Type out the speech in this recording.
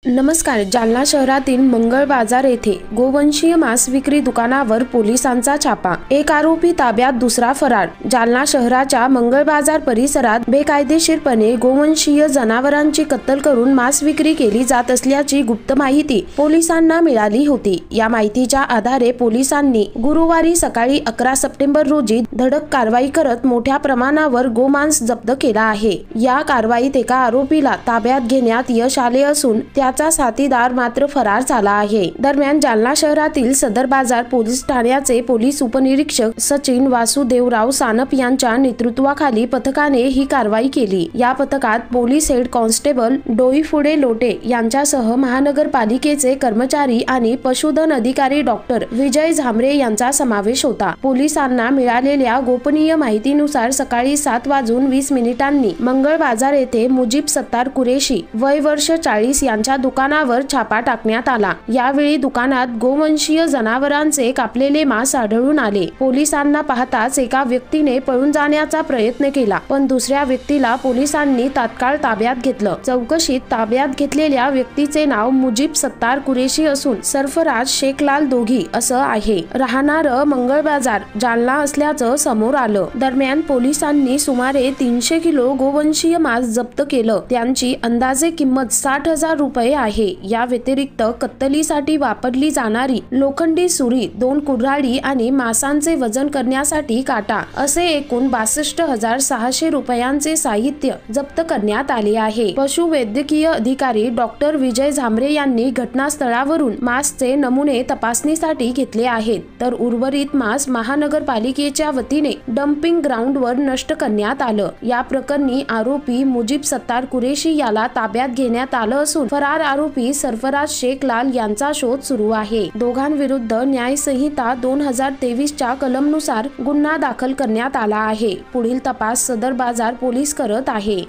नमस्कार. जालना शहरातील मंगळ बाजार येथे गोवंशीय मांस विक्री दुकानावर पोलिसांचा छापा. एक आरोपी ताब्यात, दुसरा फरार. जालना शहराच्या मंगळ बाजार परिसरात बेकायदेशीरपणे गोवंशीय जनावरांची कत्तल करून मांस विक्री केली जात असल्याची गुप्त माहिती पोलिसांना मिळाली होती. या माहितीच्या आधारे पोलिसांनी गुरुवारी सकाळी 11 सप्टेंबर रोजी धडक कारवाई करत मोठ्या प्रमाणावर गोमांस जप्त केला आहे. या कारवाईत एका आरोपीला ताब्यात घेण्यात यश आले असून त्याचा साथीदार मात्र फरार झाला आहे. दरम्यान जालना शहरातील सदर बाजार पोलीस ठाण्याचे पोलीस उपनिरीक्षक सचिन वासुदेवराव सानप यांच्या नेतृत्वाखाली पथकाने ही कारवाई केली. या पथकात police head constable Doiphode Lotay यांच्यासह महानगरपालिकेचे कर्मचारी आणि पशुधन अधिकारी डॉक्टर विजय झांबरे यांचा समावेश होता. पोलिसांना मिळालेल्या गोपनीय माहितीनुसार सकाळी 7:20 मंगळ बाजार येथे मुजीब सत्तार कुरेशी वय वर्ष 40 यांच्या दुकानावर छापा टाकण्यात आला. यावेळी दुकानात गोवंशीय जनावरांचे कापलेले मांस आढळून आले. पोलिसांना पाहताच एका व्यक्तीने पळून जाण्याचा प्रयत्न केला, पण दुसऱ्या व्यक्तीला पोलिसांनी तात्काळ ताब्यात घेतलं. चौकशीत ताब्यात घेतलेल्या व्यक्तीचे नाव मुजीब सत्तार कुरेशी असून सरफराज शेखलाल दोघी असं आहे. राहणार मंगळ बाजार, जालना असल्याचं समोर आलं. दरम्यान पोलिसांनी सुमारे 300 किलो गोवंशीय मांस जप्त केलं. त्यांची अंदाजे किंमत 60,000 रुपये आहे. या व्यतिरिक्त कत्तलीसाठी वापरली जाणारी लोखंडी सुरी, 2 कुऱ्हाडी आणि मांसाचे वजन करण्यासाठी काटा असे एकूण 62,600 रुपयांचे साहित्य जप्त करण्यात आले आहे. पशुवैद्यकीय अधिकारी डॉक्टर विजय झांबरे यांनी घटनास्थळावरून मांसचे नमुने तपासणीसाठी घेतले आहेत, तर उर्वरित मांस महानगरपालिकेच्या वतीने डम्पिंग ग्राउंडवर नष्ट करण्यात आलं. या प्रकरणी आरोपी मुजीब सत्तार कुरेशी याला ताब्यात घेण्यात आलं असून फरार आरोपी सरफराज शेखलाल यांचा शोध सुरू आहे. दोघांविरुद्ध न्यायसंहिता 2023च्या कलमनुसार गुन्हा दाखल करण्यात आला आहे. पुढील तपास सदर बाजार पोलीस करत आहे.